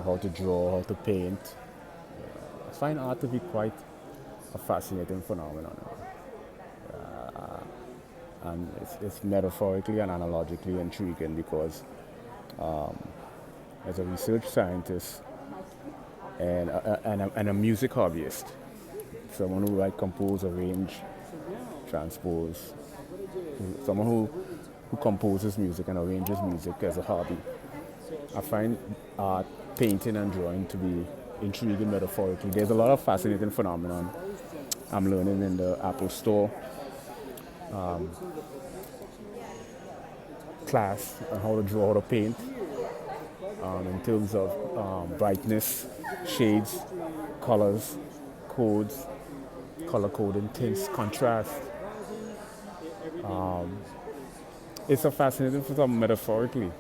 how to draw, how to paint. I find art to be quite a fascinating phenomenon. And it's metaphorically and analogically intriguing because as a research scientist and a music hobbyist, someone who compose, arrange, transpose, someone who composes music and arranges music as a hobby, I find art, painting and drawing to be intriguing metaphorically. There's a lot of fascinating phenomenon I'm learning in the Apple Store class on how to draw, how to paint, in terms of brightness, shades, colors, codes, color coding, tints, contrast. It's a fascinating phenomenon metaphorically.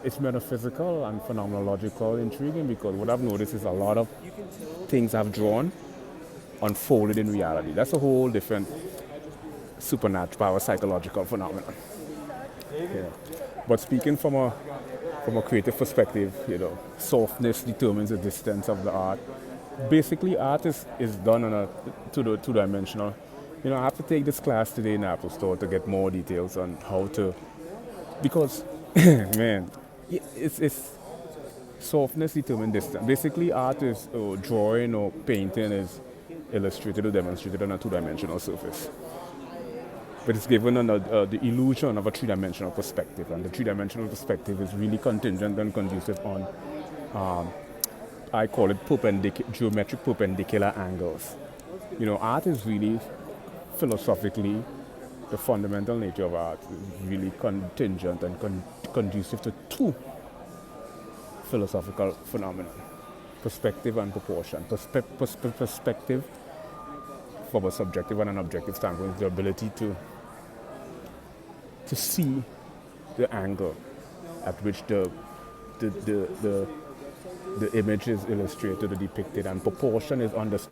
It's metaphysical and phenomenological intriguing because what I've noticed is a lot of things I've drawn unfolded in reality. That's a whole different supernatural parapsychological phenomenon. Yeah. But speaking from a creative perspective, softness determines the distance of the art. Basically, art is done on a two-dimensional. I have to take this class today in Apple Store to get more details on how to, because, man, it's softness determines distance. Basically, art is drawing or painting is illustrated or demonstrated on a two-dimensional surface. But it's given under the illusion of a three-dimensional perspective, and the three-dimensional perspective is really contingent and conducive on, I call it geometric perpendicular angles. Art is really philosophically, the fundamental nature of art is really contingent and conducive to two philosophical phenomena: perspective and proportion. Perspective, from a subjective and an objective standpoint, is the ability to see the angle at which the image is illustrated or depicted, and proportion is understood